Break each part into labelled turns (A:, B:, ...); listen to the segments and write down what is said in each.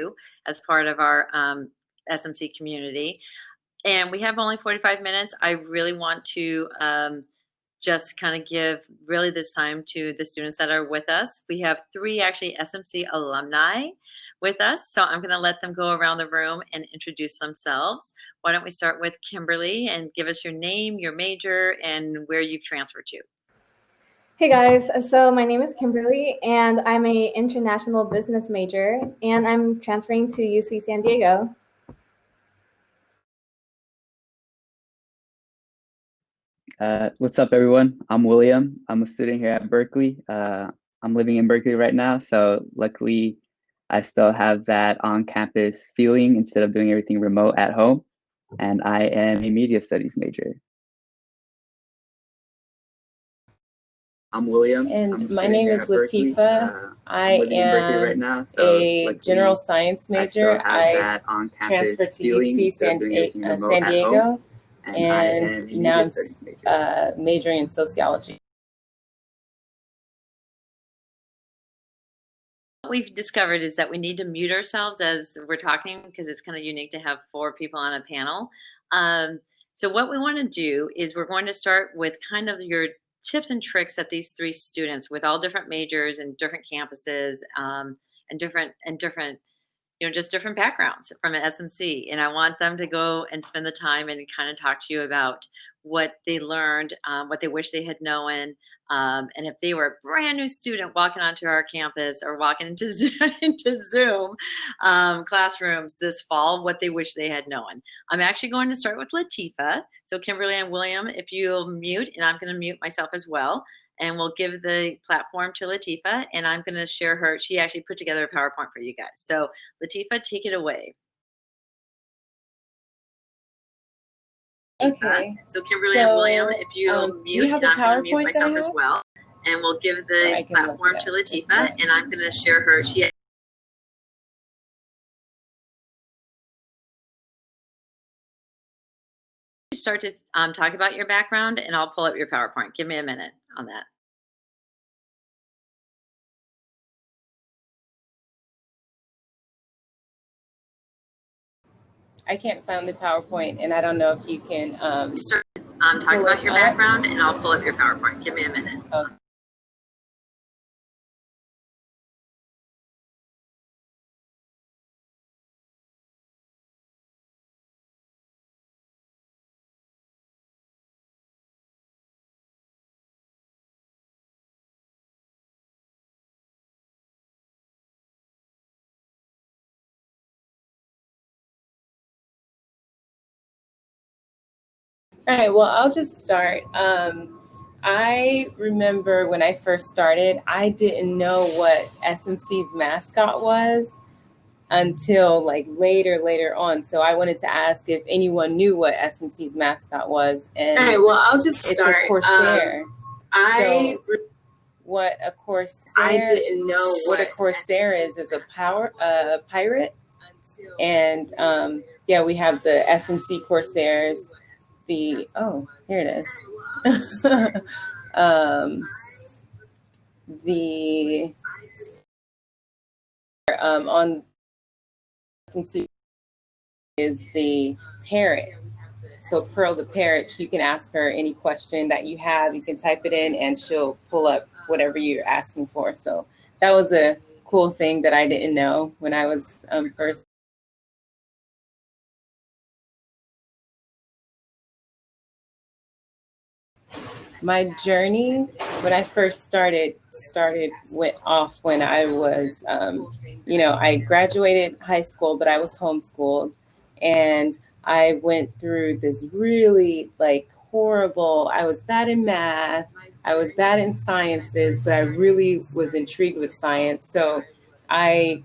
A: you as part of our SMC community. And we have only 45 minutes. I really want to just kind of give really this time to the students that are with us. We have 3 actually SMC alumni with us, so I'm going to let them go around the room and introduce themselves. Why don't we start with Kimberly and give us your name, your major, and where you've transferred to.
B: Hey guys, so my name is Kimberly and I'm an international business major and I'm transferring to UC San Diego.
C: What's up, everyone? I'm William. I'm a student here at Berkeley. I'm living in Berkeley right now, so luckily I still have that on-campus feeling instead of doing everything remote at home. And I am a media studies major. I'm William.
D: And my name is Latisha. I am right now, so a general science major. I transferred to UC San Diego, and now I'm majoring in sociology.
A: What we've discovered is that we need to mute ourselves as we're talking because it's kind of unique to have 4 people on a panel. So what we want to do is we're going to start with kind of your tips and tricks that these 3 students with all different majors and different campuses and different just different backgrounds from an SMC. And I want them to go and spend the time and kind of talk to you about what they learned, what they wish they had known. And if they were a brand new student walking onto our campus or walking into Zoom classrooms this fall, what they wish they had known. I'm actually going to start with Latifah. So Kimberly and William, if you'll mute, and I'm going to mute myself as well. And we'll give the platform to Latifah, and I'm going to share her. She actually put together a PowerPoint for you guys. So Latifah, take it away.
D: Okay.
A: So Kimberly and William, if you mute, and I'm going to mute myself as well. And we'll give the platform to Latifah, and I'm going to share her. Start to talk about your background, and I'll pull up your PowerPoint. Give me a minute on that.
D: I can't find the PowerPoint, and I don't know if you can
A: start talking about your background, and I'll pull up your PowerPoint. Give me a minute.
D: Okay. All right, well, I'll just start. I remember when I first started, I didn't know what SMC's mascot was until like later on. So I wanted to ask if anyone knew what SMC's mascot was. And
E: all right, well, I'll just start.
D: It's a Corsair. What a Corsair?
E: I didn't know
D: what a Corsair is a pirate. And yeah, we have the SMC Corsairs. Here it is. On SMC is the parrot. So Pearl the parrot, you can ask her any question that you have. You can type it in and she'll pull up whatever you're asking for. So that was a cool thing that I didn't know when I was first. My journey when I first went off when I was, I graduated high school, but I was homeschooled, and I went through this really horrible. I was bad in math, I was bad in sciences, but I really was intrigued with science. So I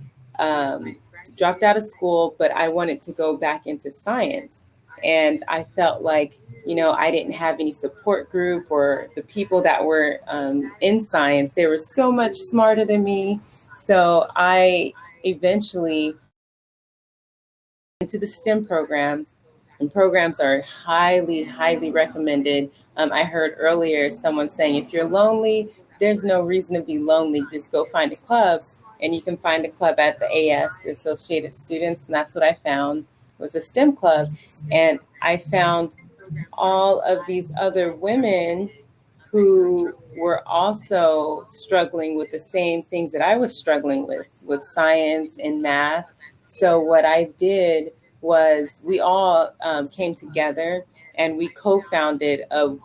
D: dropped out of school, but I wanted to go back into science, and I felt like I didn't have any support group, or the people that were in science, they were so much smarter than me. So I eventually into the STEM programs, and programs are highly, highly recommended. I heard earlier someone saying, if you're lonely, there's no reason to be lonely. Just go find a club. And you can find a club at the AS, the Associated Students, and that's what I found was a STEM club. And I found all of these other women who were also struggling with the same things that I was struggling with science and math. So what I did was we all came together and we co-founded a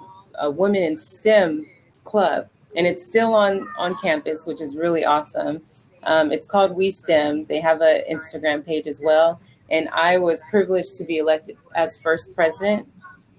D: Women in STEM club. And it's still on campus, which is really awesome. It's called We STEM. They have an Instagram page as well. And I was privileged to be elected as first president.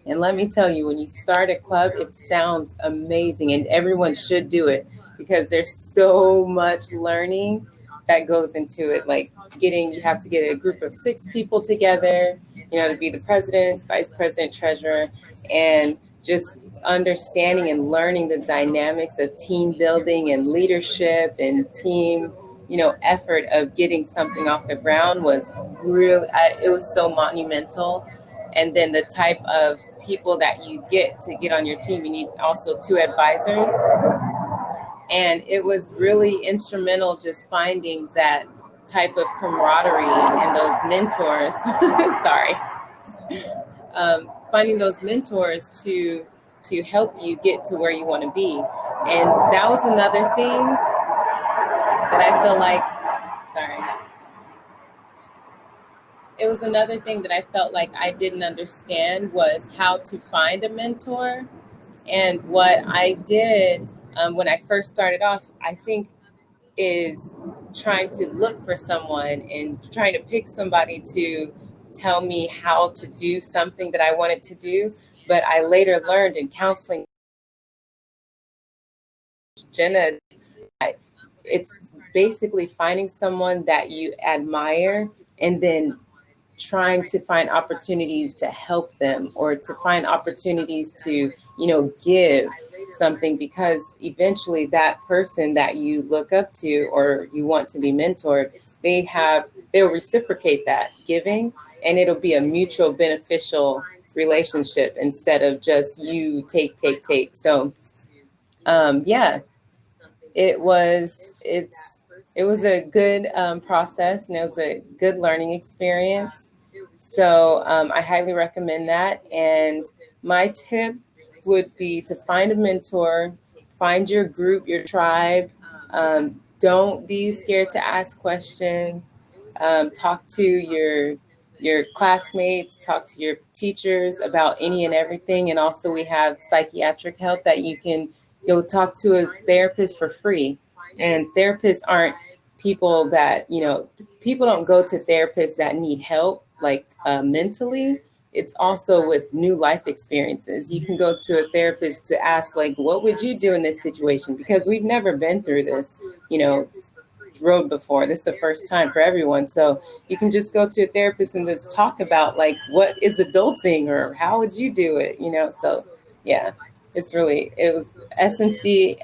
D: And let me tell you, when you start a club, it sounds amazing and everyone should do it because there's so much learning that goes into it. Like you have to get a group of 6 people together, to be the president, vice president, treasurer, and just understanding and learning the dynamics of team building and leadership and team, effort of getting something off the ground was really, it was so monumental. And then the type of people that you get to get on your team, you need also 2 advisors. And it was really instrumental just finding that type of camaraderie and those mentors. Sorry. Finding those mentors to help you get to where you want to be. And that was another thing that I feel like, it was another thing that I felt like I didn't understand was how to find a mentor. And what I did when I first started off, I think, is trying to look for someone and trying to pick somebody to tell me how to do something that I wanted to do. But I later learned in counseling, Jenna, it's basically finding someone that you admire and then trying to find opportunities to help them or to find opportunities to, give something, because eventually that person that you look up to or you want to be mentored, they'll reciprocate that giving, and it'll be a mutual beneficial relationship instead of just you take. So it was a good process, and it was a good learning experience. So I highly recommend that. And my tip would be to find a mentor, find your group, your tribe. Don't be scared to ask questions. Talk to your classmates, talk to your teachers about any and everything. And also we have psychiatric help that you can go talk to a therapist for free. And therapists aren't people that, people don't go to therapists that need help, like mentally. It's also with new life experiences. You can go to a therapist to ask, like, what would you do in this situation? Because we've never been through this, road before. This is the first time for everyone. So you can just go to a therapist and just talk about, like, what is adulting or how would you do it? So yeah, SMC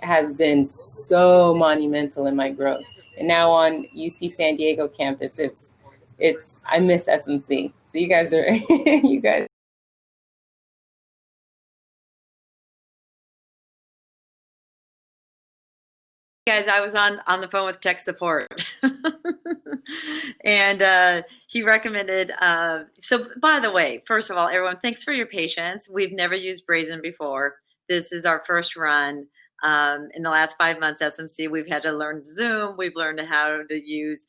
D: has been so monumental in my growth. And now on UC San Diego campus, I miss SMC. So you guys are, you guys.
A: Guys, I was on the phone with tech support and he recommended, so by the way, first of all, everyone, thanks for your patience. We've never used Brazen before. This is our first run. In the last 5 months, SMC, we've had to learn Zoom. We've learned how to use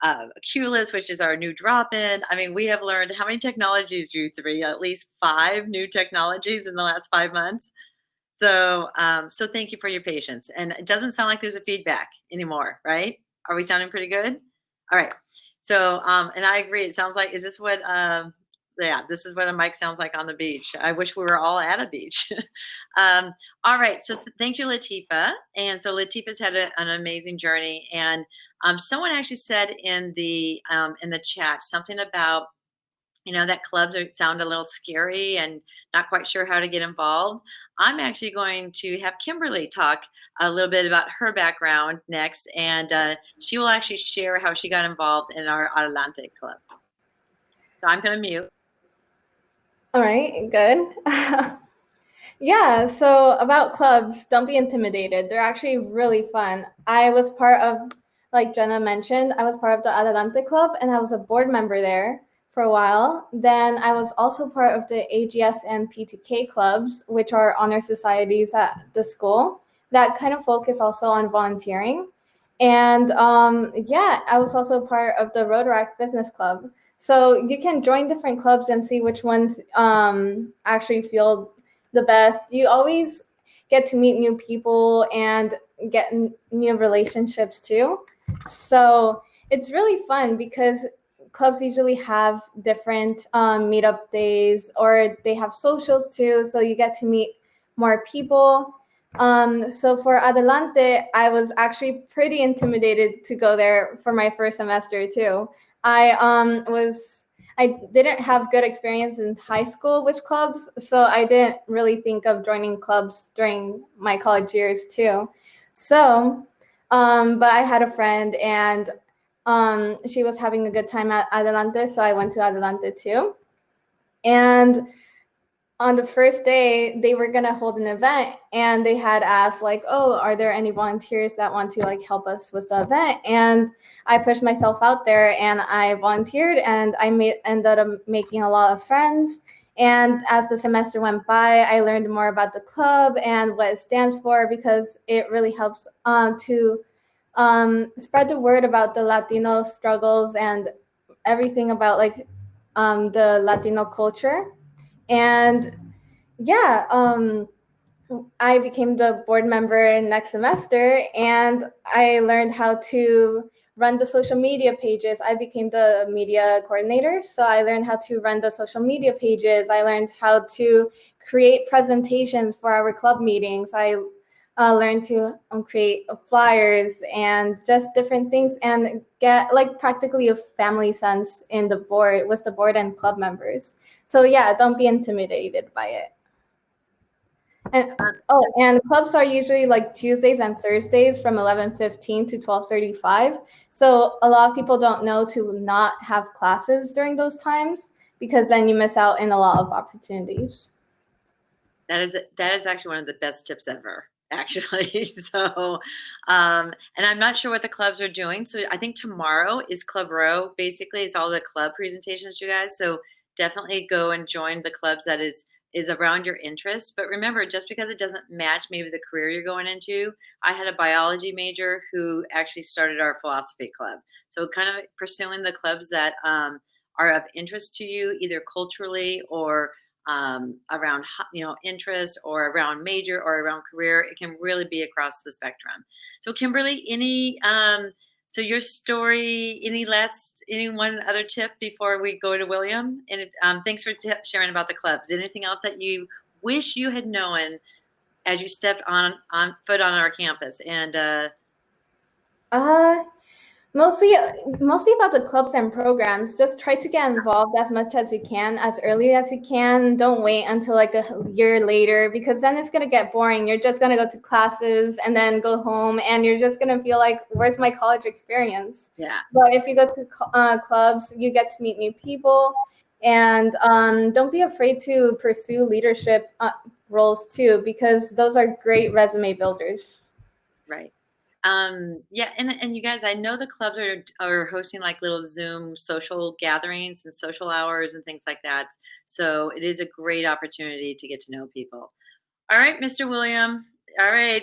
A: Qlist, which is our new drop-in. I mean, we have learned how many technologies, you 3? At least 5 new technologies in the last 5 months. So thank you for your patience. And it doesn't sound like there's a feedback anymore, right? Are we sounding pretty good? All right. So, and I agree. It sounds like, is this what, yeah, this is what a mic sounds like on the beach. I wish we were all at a beach. All right. So thank you, Latifah. And so Latifah's had an amazing journey. And someone actually said in the chat something about, that clubs sound a little scary and not quite sure how to get involved. I'm actually going to have Kimberly talk a little bit about her background next, and she will actually share how she got involved in our Adelante Club. So I'm going to mute.
B: All right, good. Yeah, so about clubs, don't be intimidated. They're actually really fun. I was part of like Jenna mentioned, I was part of the Adelante Club, and I was a board member there for a while. Then I was also part of the AGS and PTK clubs, which are honor societies at the school that kind of focus also on volunteering. And yeah, I was also part of the Rotaract Business Club. So you can join different clubs and see which ones actually feel the best. You always get to meet new people and get new relationships too. So it's really fun because clubs usually have different meetup days, or they have socials too. So you get to meet more people. So for Adelante, I was actually pretty intimidated to go there for my first semester too. I didn't have good experience in high school with clubs, so I didn't really think of joining clubs during my college years too. So, but I had a friend, and she was having a good time at Adelante, so I went to Adelante too. And on the first day, they were gonna hold an event, and they had asked like, "Oh, are there any volunteers that want to like help us with the event?" And I pushed myself out there, and I volunteered, and ended up making a lot of friends. And as the semester went by, I learned more about the club and what it stands for, because it really helps to spread the word about the Latino struggles and everything about like the Latino culture. And yeah, I became the board member next semester, and I learned how to run the social media pages. I became the media coordinator, so I learned how to run the social media pages. I learned how to create presentations for our club meetings. I learned to create flyers and just different things, and get like practically a family sense in the board with the board and club members. So yeah, don't be intimidated by it. And and clubs are usually like Tuesdays and Thursdays from 11:15 to 12:35. So a lot of people don't know to not have classes during those times, because then you miss out in a lot of opportunities.
A: That is actually one of the best tips ever, actually. So, and I'm not sure what the clubs are doing. So I think tomorrow is Club Row. Basically, it's all the club presentations, you guys. So definitely go and join the clubs that is around your interest. But remember, just because it doesn't match maybe the career you're going into, I had a biology major who actually started our philosophy club. So kind of pursuing the clubs that are of interest to you, either culturally or around interest, or around major, or around career. It can really be across the spectrum. So Kimberly, any so your story, any one other tip before we go to William? And thanks for sharing about the clubs. Anything else that you wish you had known as you stepped on foot on our campus? And
B: Uh, Mostly about the clubs and programs. Just try to get involved as much as you can, as early as you can. Don't wait until like a year later, because then it's gonna get boring. You're just gonna go to classes and then go home, and you're just gonna feel like, where's my college experience?
A: yeah.
B: But if you go to clubs, you get to meet new people, and don't be afraid to pursue leadership roles too, because those are great resume builders.
A: Right. Yeah, and you guys, I know the clubs are hosting like little Zoom social gatherings and social hours and things like that. So it is a great opportunity to get to know people. All right, Mr. William. All right,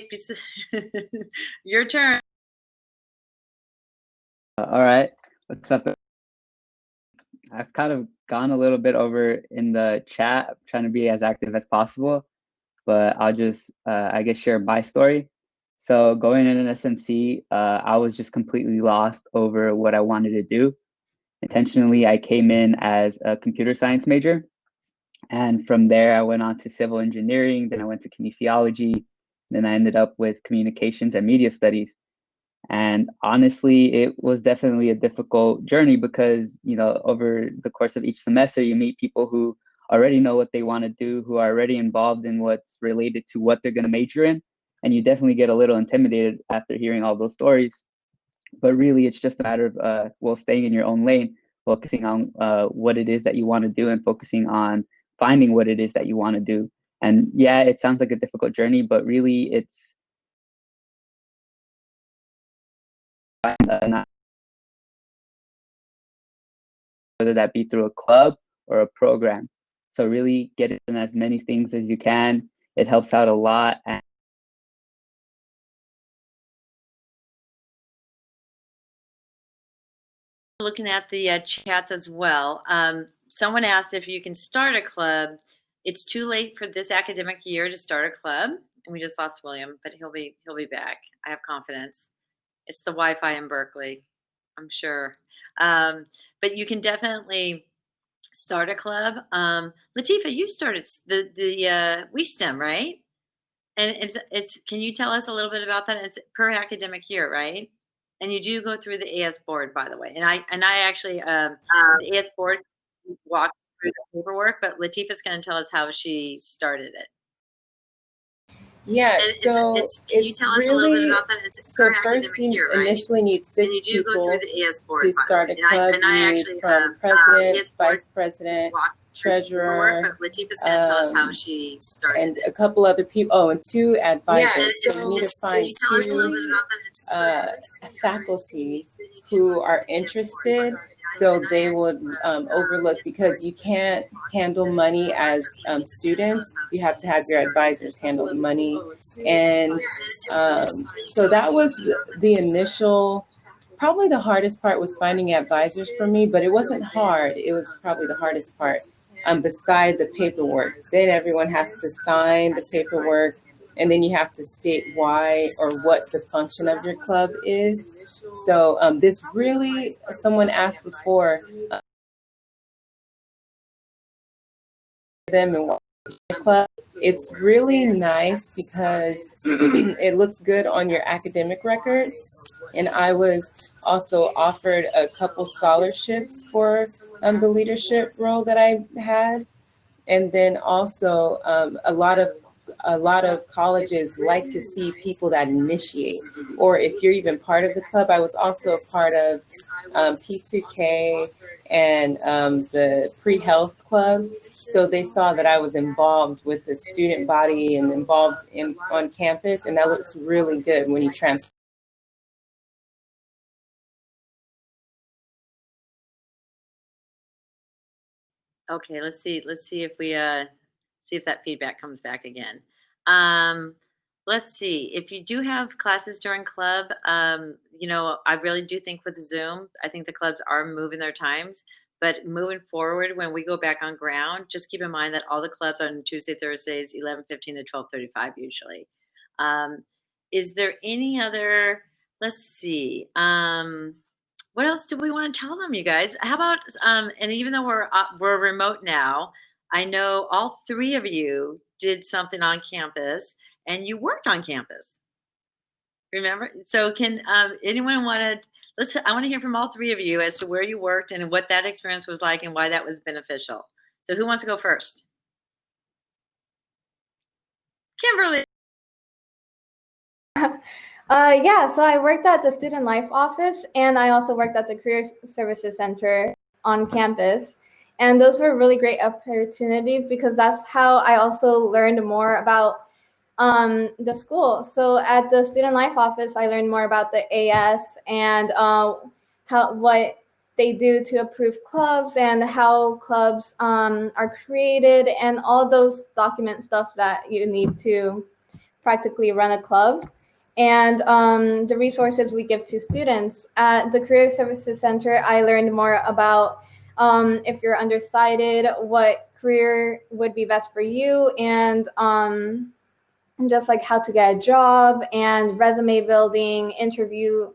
A: your turn.
C: All right, what's up? I've kind of gone a little bit over in the chat, trying to be as active as possible, but I'll just, I guess, share my story. So going in an SMC, I was just completely lost over what I wanted to do. Intentionally, I came in as a computer science major. And from there, I went on to civil engineering, then I went to kinesiology, then I ended up with communications and media studies. And honestly, it was definitely a difficult journey because, over the course of each semester, you meet people who already know what they want to do, who are already involved in what's related to what they're going to major in. And you definitely get a little intimidated after hearing all those stories. But really, it's just a matter of, staying in your own lane, focusing on what it is that you want to do, and focusing on finding what it is that you want to do. And yeah, it sounds like a difficult journey, but really it's find whether that be through a club or a program. So really get in as many things as you can. It helps out a lot. And
A: looking at the chats as well. Someone asked if you can start a club. It's too late for this academic year to start a club, and we just lost William, but he'll be back. I have confidence. It's the Wi-Fi in Berkeley, I'm sure. But you can definitely start a club. Latifa, you started the WeSTEM, right? And it's can you tell us a little bit about that? It's per academic year, right? And you do go through the AS board, by the way. And I actually the AS board walked through the paperwork, but Latifa's going to tell us how she started it.
D: Yeah,
A: And
D: so
A: can you tell us a little bit about that? It's
D: so
A: per
D: first
A: academic
D: you
A: year, right?
D: initially need
A: And
D: six
A: you do go
D: people
A: through the AS board
D: to
A: by the
D: start
A: way.
D: a club.
A: And I
D: You need
A: actually
D: from president,
A: AS board
D: vice president,
A: walked through the
D: treasurer,
A: paperwork, but Latifa's going to tell us how she started
D: and
A: it.
D: a couple other people. Oh, and two advisors.
E: Yeah,
D: So you need to
A: Can
D: find
A: you tell us a little bit
D: two
A: about that? It's
D: faculty who are interested, so they would overlook, because you can't handle money as students. You have to have your advisors handle the money. And so that was the initial, probably the hardest part was finding advisors for me, but it wasn't hard. It was probably the hardest part. Beside the paperwork, then everyone has to sign the paperwork, and then you have to state why or what the function of your club is. So this really, someone asked before them and what club. It's really nice because it looks good on your academic record. And I was also offered a couple scholarships for the leadership role that I had. And then also a lot of colleges like to see people that initiate, or if you're even part of the club. I was also a part of P2K and the pre-health club. So they saw that I was involved with the student body and involved on campus, and that looks really good when you transfer.
A: Okay, let's see if we see if that feedback comes back again. Let's see if you do have classes during club. You know, I really do think with Zoom, I think the clubs are moving their times. But moving forward, when we go back on ground, just keep in mind that all the clubs are on Tuesday, Thursdays, 11:15 to 12:35 usually. Is there any other? Let's see. What else do we want to tell them, you guys? How about and even though we're remote now, I know all three of you did something on campus and you worked on campus. Remember? So can anyone want to I want to hear from all three of you as to where you worked and what that experience was like and why that was beneficial. So who wants to go first? Kimberly.
B: Yeah, so I worked at the Student Life office, and I also worked at the Career Services Center on campus. And those were really great opportunities because that's how I also learned more about the school. So at the Student Life office, I learned more about the AS and what they do to approve clubs and how clubs are created and all those document stuff that you need to practically run a club. And the resources we give to students. At the Career Services Center, I learned more about if you're undecided, what career would be best for you, and just like how to get a job and resume building, interview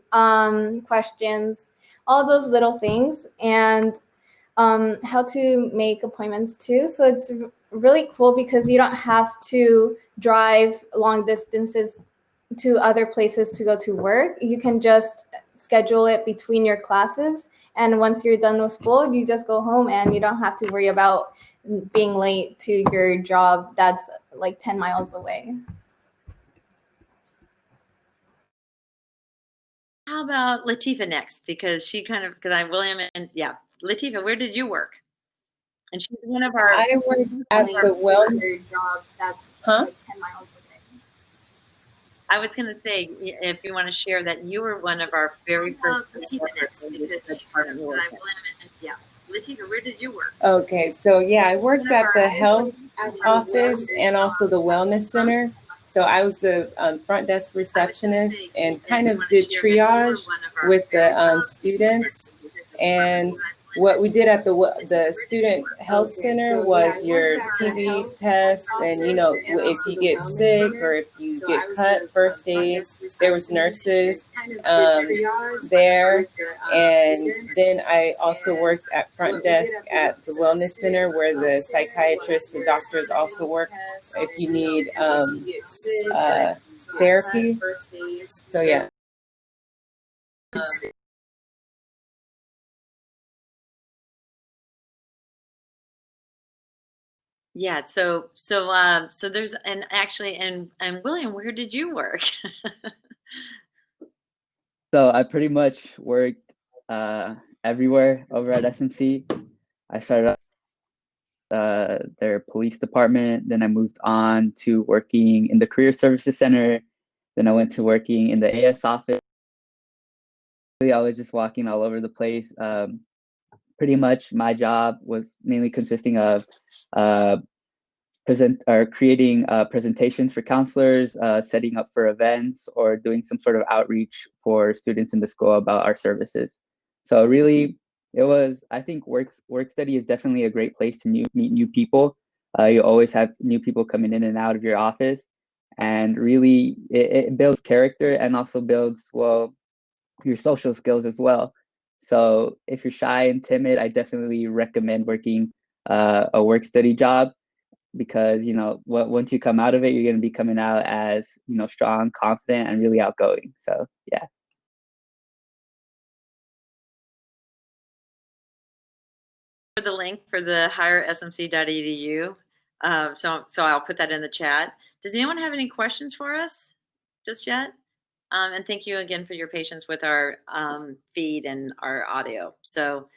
B: questions, all those little things, and how to make appointments too. So it's really cool because you don't have to drive long distances to other places to go to work. You can just schedule it between your classes. And once you're done with school, you just go home and you don't have to worry about being late to your job that's like 10 miles away.
A: How about Latifa next? Because William and yeah, Latifa, where did you work? And she's one of our.
D: I worked at the
B: Your job that's like 10 miles away.
A: I was going to say, if you want to share that you were one of our very first
E: Latika next because she kind of,
A: department you
E: but
A: worked
E: I blame it. Yeah. Latika, where did you work?
D: Okay, so yeah, I worked at the health office and also the wellness center. So I was the front desk receptionist and kind of did triage with the students. And what we did at the student health center was your TB test, and you know, if you get sick or if you get cut, first aid. There was nurses there, and then I also worked at front desk at the wellness center where the psychiatrists, the doctors also work if you need therapy. So yeah.
A: Yeah, so there's, and actually, and William, where did you work?
C: So I pretty much worked everywhere over at SMC. I started their police department, then I moved on to working in the career services center, then I went to working in the AS office. I was just walking all over the place. Pretty much my job was mainly consisting of creating presentations for counselors, setting up for events, or doing some sort of outreach for students in the school about our services. So really, it was, I think work study is definitely a great place to meet new people. You always have new people coming in and out of your office, and really it builds character and also builds, well, your social skills as well. So if you're shy and timid, I definitely recommend working a work study job, because you know once you come out of it, you're going to be coming out as, you know, strong, confident, and really outgoing. So yeah.
A: For the link for the hiresmc.edu. So I'll put that in the chat. Does anyone have any questions for us just yet? And thank you again for your patience with our feed and our audio. So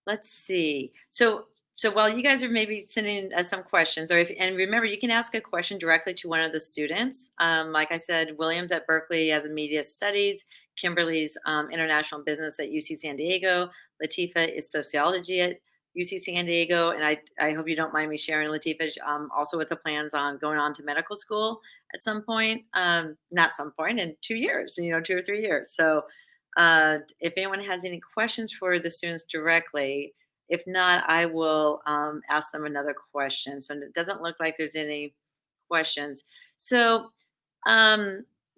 A: let's see. So while you guys are maybe sending us some questions, and remember, you can ask a question directly to one of the students. Like I said, William's at Berkeley has media studies. Kimberly's international business at UC San Diego. Latifah is sociology at UC San Diego. And I hope you don't mind me sharing, Latifah, also with the plans on going on to medical school at some point, not some point, in 2 years, 2 or 3 years. So if anyone has any questions for the students directly, if not, I will ask them another question. So it doesn't look like there's any questions. So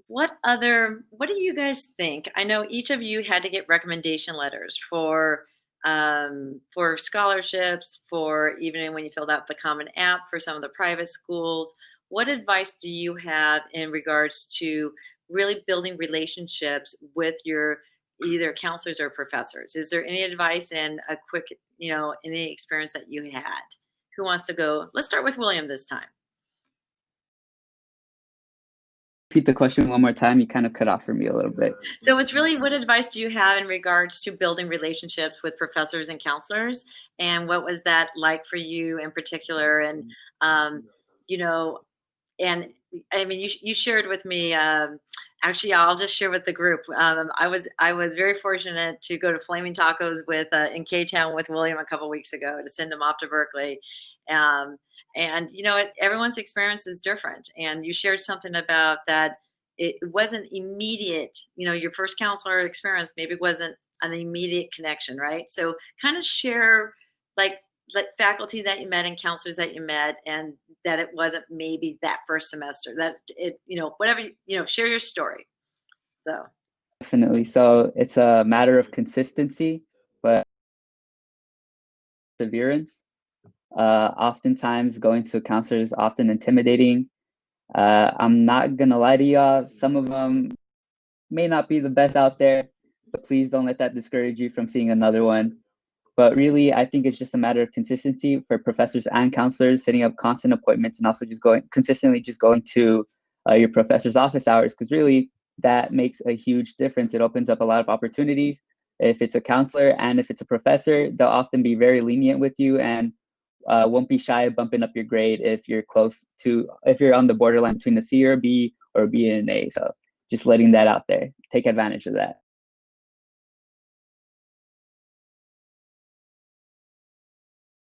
A: what do you guys think? I know each of you had to get recommendation letters for scholarships, for even when you filled out the Common App for some of the private schools. What advice do you have in regards to really building relationships with your either counselors or professors? Is there any advice and a quick, any experience that you had? Who wants to go? Let's start with William this time.
C: Repeat the question one more time. You kind of cut off for me a little bit.
A: So it's really, what advice do you have in regards to building relationships with professors and counselors? And what was that like for you in particular? And, and I mean, you shared with me, actually, I'll just share with the group. I was very fortunate to go to Flaming Tacos with in K-Town with William a couple weeks ago to send him off to Berkeley. And everyone's experience is different. And you shared something about that. It wasn't immediate, your first counselor experience maybe wasn't an immediate connection, right? So kind of share like faculty that you met and counselors that you met, and that it wasn't maybe that first semester, that it, whatever, share your story. So
C: definitely. So it's a matter of consistency, but perseverance. Oftentimes going to a counselor is often intimidating. I'm not gonna lie to y'all, some of them may not be the best out there, but please don't let that discourage you from seeing another one. But really, I think it's just a matter of consistency for professors and counselors, setting up constant appointments, and also just consistently going to your professor's office hours, because really that makes a huge difference. It opens up a lot of opportunities. If it's a counselor and if it's a professor, they'll often be very lenient with you and won't be shy of bumping up your grade if you're on the borderline between a C or a B, or a B and an A. So just letting that out there. Take advantage of that.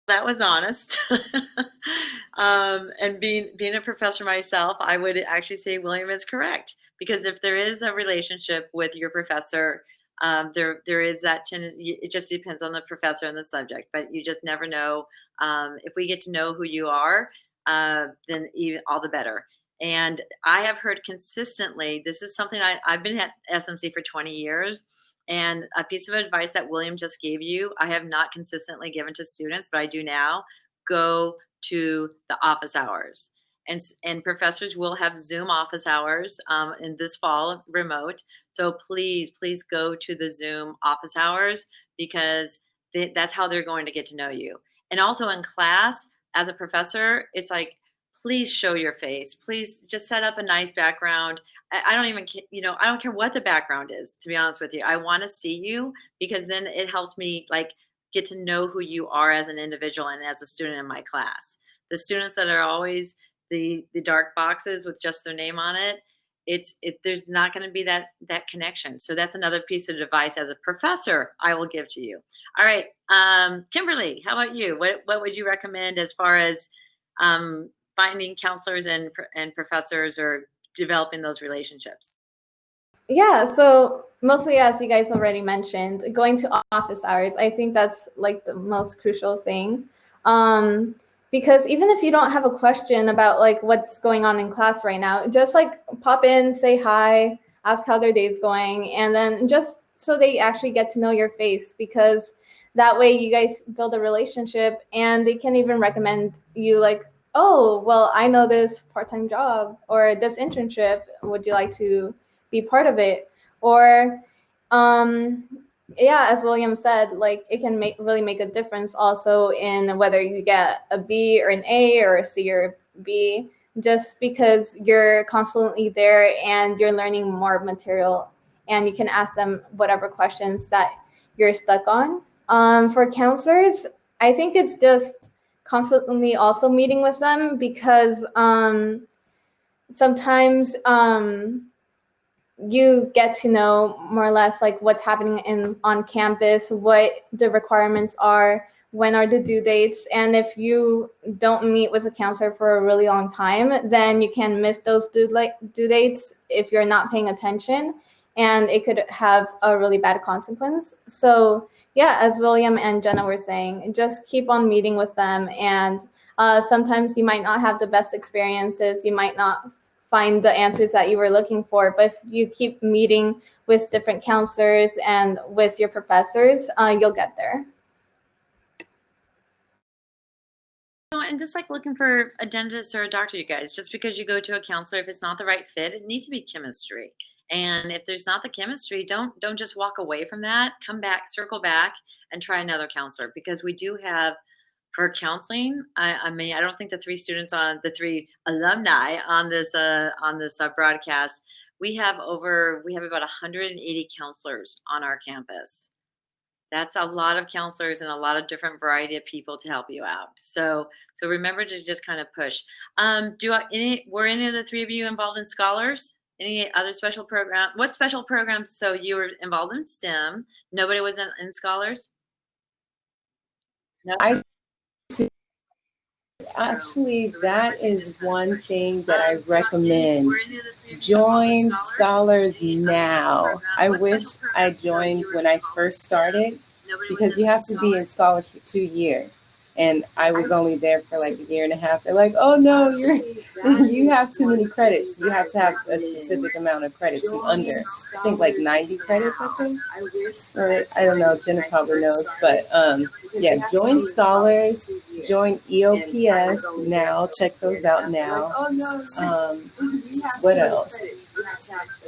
A: That was honest. And being a professor myself, I would actually say William is correct, because if there is a relationship with your professor, there is that tendency. It just depends on the professor and the subject, but you just never know. If we get to know who you are, then even all the better. And I have heard consistently, this is something I've been at SMC for 20 years. And a piece of advice that William just gave you, I have not consistently given to students, but I do now: go to the office hours. And professors will have Zoom office hours in this fall, remote. So please go to the Zoom office hours, because that's how they're going to get to know you. And also in class, as a professor, it's like, please show your face. Please just set up a nice background. I don't even, I don't care what the background is, to be honest with you. I want to see you, because then it helps me like get to know who you are as an individual and as a student in my class. The students that are always the dark boxes with just their name on it, there's not going to be that connection. So that's another piece of advice as a professor I will give to you. All right, Kimberly, how about you? What would you recommend as far as finding counselors and professors, or developing those relationships?
B: Yeah, so mostly, as you guys already mentioned, going to office hours, I think that's like the most crucial thing. Because even if you don't have a question about like what's going on in class right now, just like pop in, say hi, ask how their day's going, and then just so they actually get to know your face, because that way you guys build a relationship, and they can even recommend you like, oh, well, I know this part-time job or this internship. Would you like to be part of it? Or yeah, as William said, like it can really make a difference also in whether you get a B or an A or a C or a B, just because you're constantly there and you're learning more material, and you can ask them whatever questions that you're stuck on. For counselors, I think it's just constantly also meeting with them, because sometimes you get to know more or less like what's happening on campus, what the requirements are, when are the due dates. And if you don't meet with a counselor for a really long time, then you can miss those due dates if you're not paying attention, and it could have a really bad consequence. So yeah, as William and Jenna were saying, just keep on meeting with them. And sometimes you might not have the best experiences, you might not find the answers that you were looking for, but if you keep meeting with different counselors and with your professors, you'll get there.
A: And just like looking for a dentist or a doctor, you guys, just because you go to a counselor, if it's not the right fit, it needs to be chemistry. And if there's not the chemistry, don't just walk away from that. Come back, circle back, and try another counselor, because we do have, for counseling, I mean, I don't think the the three alumni on this broadcast, we have about 180 counselors on our campus. That's a lot of counselors and a lot of different variety of people to help you out. So remember to just kind of push. Were any of the three of you involved in scholars? Any other special program? What special programs? So you were involved in STEM. Nobody was in scholars?
D: No. Actually, that is one thing that I recommend. Join scholars now. I wish I joined when I first started, because you have to be in scholars for 2 years. And I was only there for like a year and a half. They're like, oh no, you have too many credits. You have to have a specific amount of credits. I think like 90 credits, I think. Or I don't know, Jenna probably knows. But yeah, join scholars, join EOPS now. Check those out now. What else?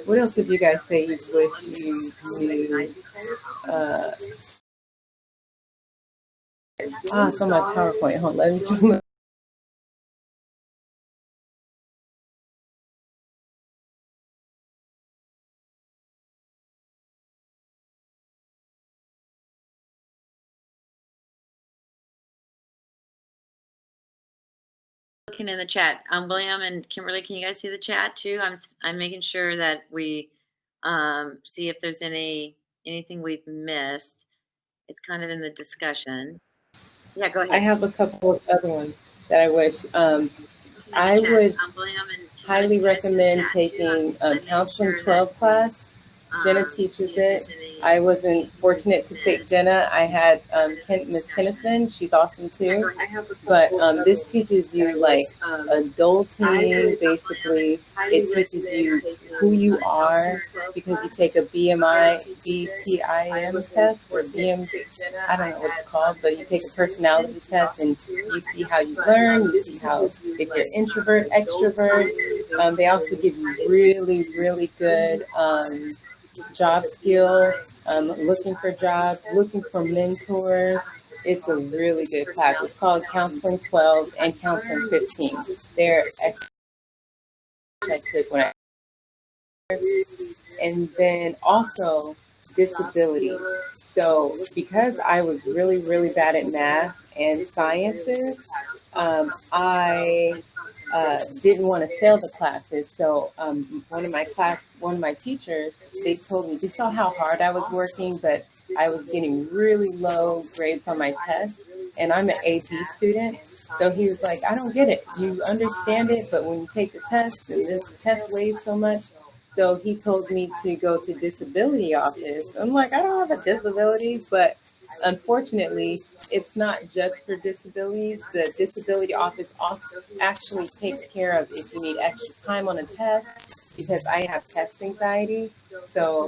D: What else would you guys say you wish you knew? It's on my PowerPoint. Hold on, let me just
A: looking in the chat. William and Kimberly, can you guys see the chat too? I'm making sure that we see if there's anything we've missed. It's kind of in the discussion. Yeah, go
D: I
A: ahead.
D: have a couple of other ones that I wish. I
E: chat.
D: would
E: William and Kimberly,
D: highly
E: can you guys see the
D: recommend
E: chat, too?
D: taking
E: I'm making
D: Counseling
E: sure
D: 12
E: that
D: class. Jenna
E: see
D: teaches
E: if there's
D: it.
E: any-
D: I wasn't fortunate to take
E: Yes.
D: Jenna. I had Miss
E: Discussion.
D: Kennison. She's awesome
E: Yeah,
D: too.
E: go ahead. I have a
D: But
E: couple of
D: this
E: others
D: teaches
E: that
D: you
E: I
D: like
E: wish, I
D: adulting,
E: would
D: basically.
E: highly
D: It teaches
E: recommend
D: you
E: taking
D: who you
E: Counseling
D: are
E: 12
D: because you
E: class.
D: take a
E: Jenna
D: BMI,
E: teaches it. I
D: BTIM
E: wasn't
D: test or
E: fortunate
D: BM,
E: to take Jenna.
D: I don't know what
E: had,
D: it's called, but you take a
E: Miss
D: personality
E: Kennison. She's
D: test and
E: awesome, too.
D: you see how you
E: But,
D: learn, you
E: this
D: see how
E: teaches you,
D: if you're
E: like,
D: introvert,
E: adulting,
D: extrovert. They also give you
E: it
D: really,
E: teaches you
D: really
E: who you
D: good
E: are.
D: job skill, looking for jobs, looking for mentors. It's a really good class. It's called Counseling 12 and Counseling 15. They're excellent. I took when I, and then also disabilities. So because I was really, really bad at math and sciences, I didn't want to fail the classes. So one of my teachers, they told me, they saw how hard I was working, but I was getting really low grades on my tests. And I'm an AP student. So he was like, I don't get it. You understand it, but when you take the test and this test weighs so much. So he told me to go to disability office. I'm like, I don't have a disability, but unfortunately, it's not just for disabilities. The disability office also actually takes care of if you need extra time on a test because I have test anxiety. So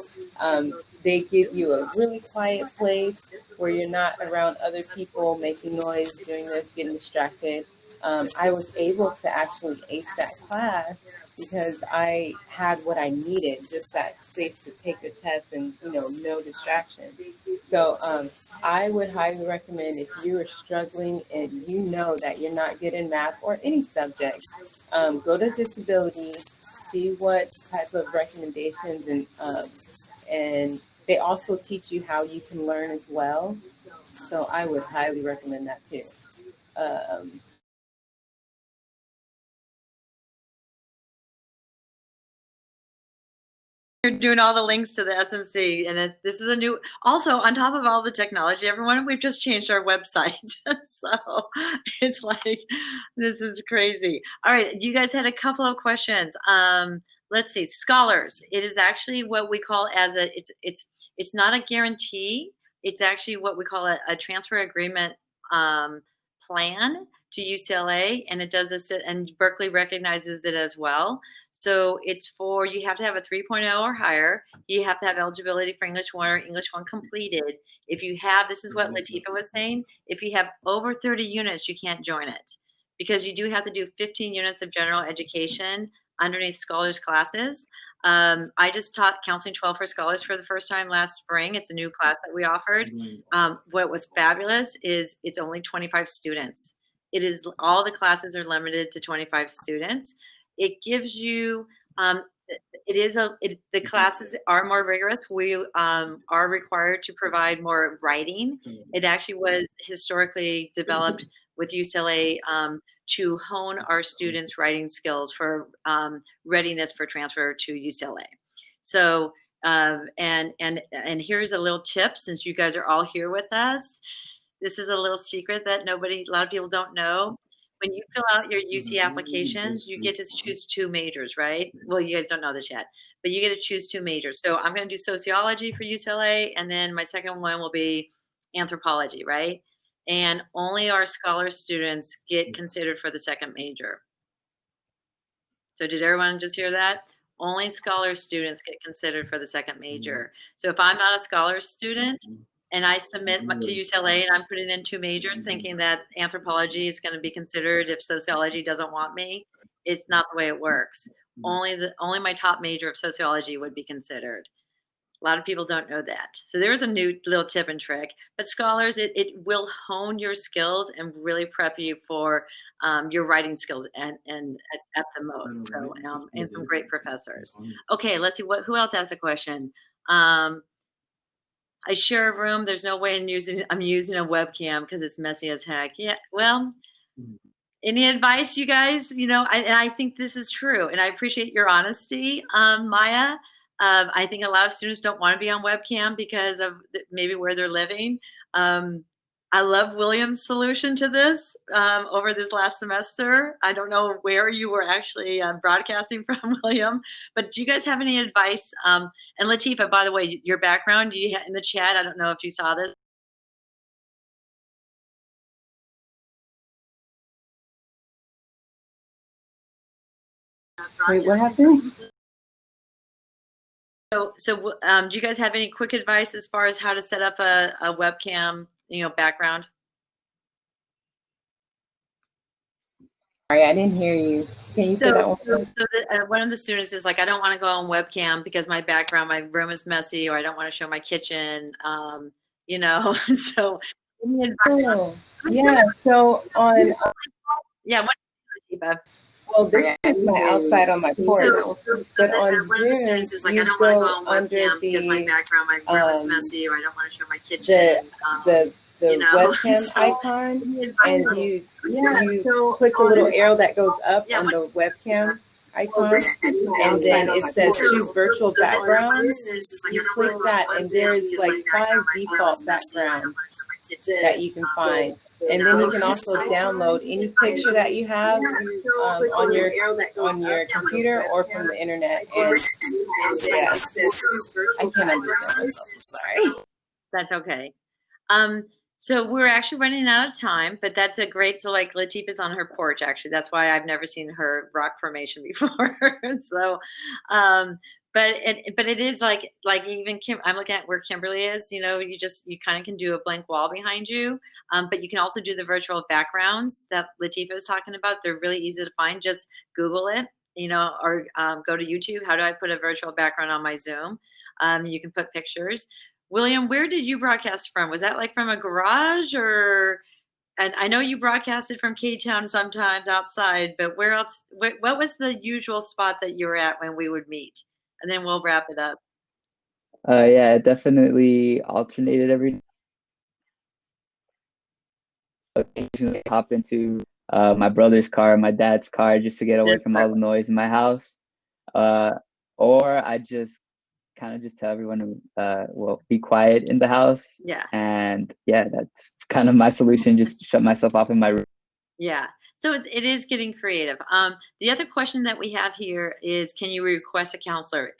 D: they give you a really quiet place where you're not around other people making noise, doing this, getting distracted. I was able to actually ace that class because I had what I needed, just that space to take the test and, no distraction. So I would highly recommend if you are struggling and you know that you're not good in math or any subject, go to disability, see what type of recommendations and they also teach you how you can learn as well. So I would highly recommend that too.
A: You're doing all the links to the SMC, and this is a new. Also, on top of all the technology, everyone, we've just changed our website, so it's like this is crazy. All right, you guys had a couple of questions. Let's see, scholars. It is actually what we call as a. It's not a guarantee. It's actually what we call a transfer agreement plan to UCLA, and it does this, and Berkeley recognizes it as well. So it's for, you have to have a 3.0 or higher. You have to have eligibility for English 1 or English 1 completed. If you have, this is what Latisha was saying, if you have over 30 units, you can't join it because you do have to do 15 units of general education underneath scholars classes. I just taught Counseling 12 for Scholars for the first time last spring. It's a new class that we offered. What was fabulous is it's only 25 students. It is, all the classes are limited to 25 students. It gives you, the classes are more rigorous. We are required to provide more writing. It actually was historically developed with UCLA to hone our students' writing skills for readiness for transfer to UCLA. So, and here's a little tip, since you guys are all here with us. This is a little secret that a lot of people don't know. When you fill out your UC applications, you get to choose 2 majors, right? Well, you guys don't know this yet, but you get to choose 2 majors. So I'm going to do sociology for UCLA, and then my second one will be anthropology, right? And only our scholar students get considered for the second major. So did everyone just hear that? Only scholar students get considered for the second major. So if I'm not a scholar student and I submit to UCLA and I'm putting in 2 majors thinking that anthropology is going to be considered if sociology doesn't want me, it's not the way it works. Only my top major of sociology would be considered. A lot of people don't know that. So there's a new little tip and trick. But scholars, it will hone your skills and really prep you for your writing skills and at the most. So and some great professors. Okay, let's see who else asked a question. I share a room. There's no way I'm using a webcam because it's messy as heck. Yeah, well, Any advice, you guys? And I think this is true, and I appreciate your honesty, Maya. I think a lot of students don't want to be on webcam because of maybe where they're living. I love William's solution to this over this last semester. I don't know where you were actually broadcasting from, William, but do you guys have any advice? And Latifah, by the way, your background in the chat, I don't know if you saw this.
D: Wait, what happened?
A: So do you guys have any quick advice as far as how to set up a webcam, background?
D: Sorry, I didn't hear you. Can you say that one more time?
A: One of the students is like, I don't want to go on webcam because my room is messy, or I don't want to show my kitchen. So
D: Oh, yeah. So on,
A: yeah.
D: well, this is my outside on my porch, but on Zoom, you go under the
A: room is messy, or I don't want to show my kitchen.
D: the webcam icon, and you click the little arrow that goes up on the webcam icon, and then it says choose virtual backgrounds. You click that, and there's like 5 default backgrounds that you can find. And then you can also download any picture that you have on your computer or from the internet. And yeah, I can't understand myself. Sorry.
A: That's okay. So we're actually running out of time, but that's a great. So like Latifah's on her porch. Actually, that's why I've never seen her rock formation before. So, but it is like even Kim. I'm looking at where Kimberly is. You kind of can do a blank wall behind you, but you can also do the virtual backgrounds that Latifah is talking about. They're really easy to find. Just Google it, or go to YouTube. How do I put a virtual background on my Zoom? You can put pictures. William, where did you broadcast from? Was that like from a garage, or? And I know you broadcasted from K-Town sometimes outside, but where else? What was the usual spot that you were at when we would meet? And then we'll wrap it up.
C: Yeah, it definitely alternated every. Occasionally hop into my brother's car, my dad's car, just to get away from all the noise in my house, or I just kind of just tell everyone to be quiet in the house.
A: Yeah.
C: And yeah, that's kind of my solution. Just shut myself off in my room.
A: Yeah. So it is getting creative. The other question that we have here is, can you request a counselor?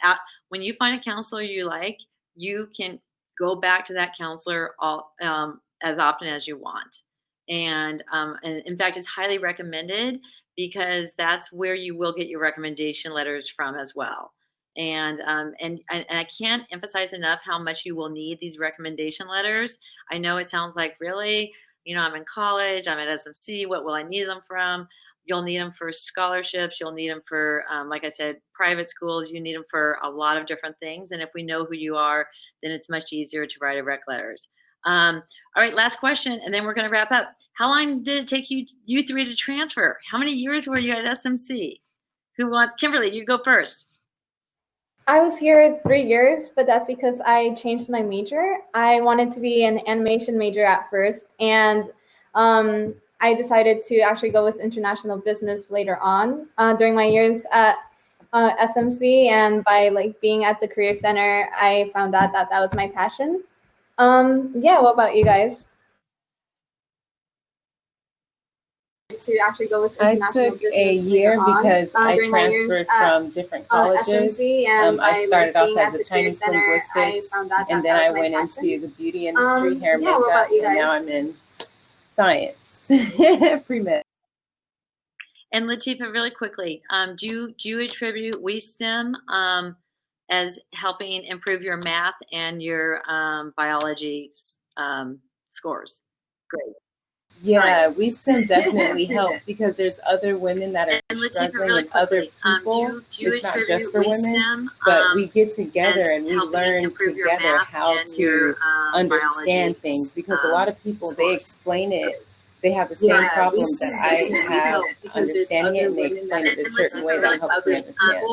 A: When you find a counselor you like, you can go back to that counselor as often as you want. And in fact, it's highly recommended, because that's where you will get your recommendation letters from as well. And I can't emphasize enough how much you will need these recommendation letters. I know it sounds like, really, I'm in college, I'm at SMC, what will I need them from? You'll need them for scholarships. You'll need them for, like I said, private schools. You need them for a lot of different things. And if we know who you are, then it's much easier to write a rec letters. All right, last question, and then we're going to wrap up. How long did it take you three to transfer? How many years were you at SMC? Who wants? Kimberly, you go first.
B: I was here 3 years, but that's because I changed my major. I wanted to be an animation major at first, and I decided to actually go with international business later on during my years at SMC. And by being at the Career Center, I found out that was my passion. Yeah, what about you guys? To actually go with international business.
D: I took a year because I transferred from different colleges. I started off as a Chinese linguistics, and then I went into the beauty industry, hair, makeup, and now I'm in science, pre-med.
A: And Latifah, really quickly, do you attribute WeSTEM as helping improve your math and your biology scores? Great.
D: Yeah, WeSTEM definitely helped, because there's other women that are struggling, really, and other people. It's not just for women, but we get together and we learn together how to understand things, because a lot of people, they explain it. They have the same problems that I have understanding it, and they explain it a certain way that helps me understand.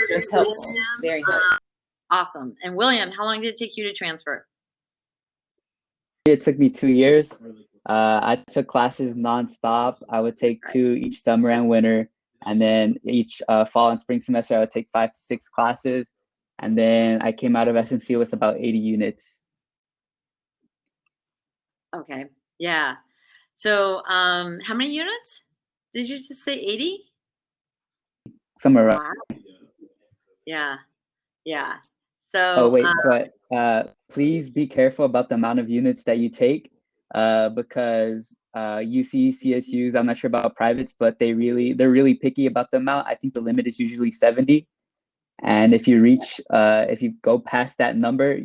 D: It's helpful, very helpful.
A: Awesome. And William, how long did it take you to transfer?
C: It took me 2 years. I took classes nonstop. I would take 2 each summer and winter, and then each fall and spring semester I would take 5 to 6 classes, and then I came out of SMC with about 80 units.
A: Okay. Yeah. So, how many units? Did you just say 80?
C: Somewhere around.
A: Wow. Yeah. Yeah.
C: Oh
A: So,
C: wait, but please be careful about the amount of units that you take, because UC, CSUs, I'm not sure about privates, but they're really picky about the amount. I think the limit is usually 70, and if you go past that number,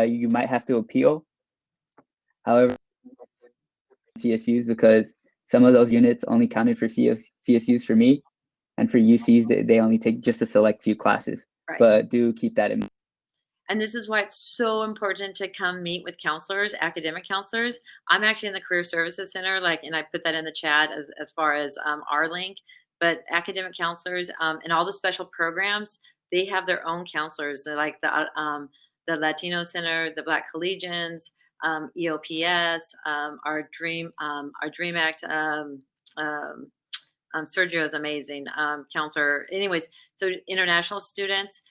C: you might have to appeal. However, CSUs, because some of those units only counted for CSUs for me, and for UCs they only take just a select few classes.
A: right.
C: But do keep that in mind.
A: And this is why it's so important to come meet with counselors, academic counselors. I'm actually in the Career Services Center, and I put that in the chat as far as our link. But academic counselors and all the special programs, they have their own counselors. They're like the Latino Center, the Black Collegians, EOPS, our Dream Act. Sergio is amazing counselor. Anyways, so international students.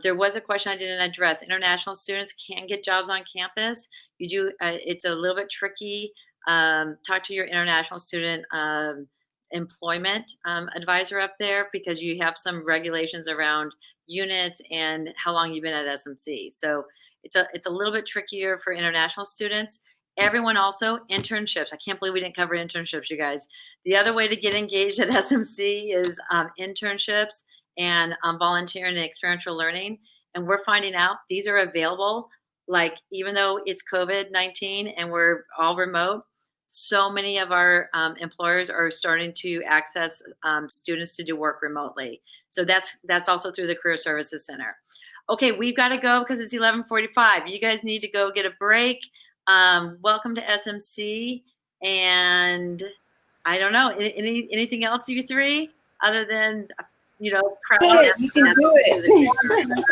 A: There was a question I didn't address. International students can get jobs on campus. You do. It's a little bit tricky. Talk to your international student employment advisor up there, because you have some regulations around units and how long you've been at SMC. So it's a little bit trickier for international students. Everyone also internships. I can't believe we didn't cover internships, you guys. The other way to get engaged at SMC is internships and volunteering and experiential learning. And we're finding out these are available. Like, even though it's COVID-19 and we're all remote, so many of our employers are starting to access students to do work remotely. So that's also through the Career Services Center. Okay, we've got to go because it's 11:45. You guys need to go get a break. Welcome to SMC, and I don't know, anything else, you three, other than proud
D: Hey, you can do it.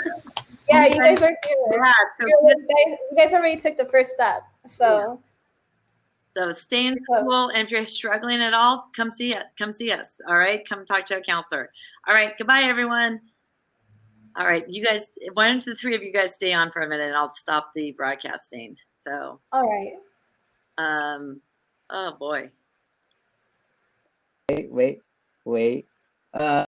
B: Yeah, you guys are good.
A: Yeah, so
B: You guys already took the first step. So
A: stay in school, and if you're struggling at all, come see it. Come see us. All right, come talk to a counselor. All right, goodbye, everyone. All right, you guys, why don't the three of you guys stay on for a minute, and I'll stop the broadcasting. So,
B: all right.
A: Oh boy.
C: Wait.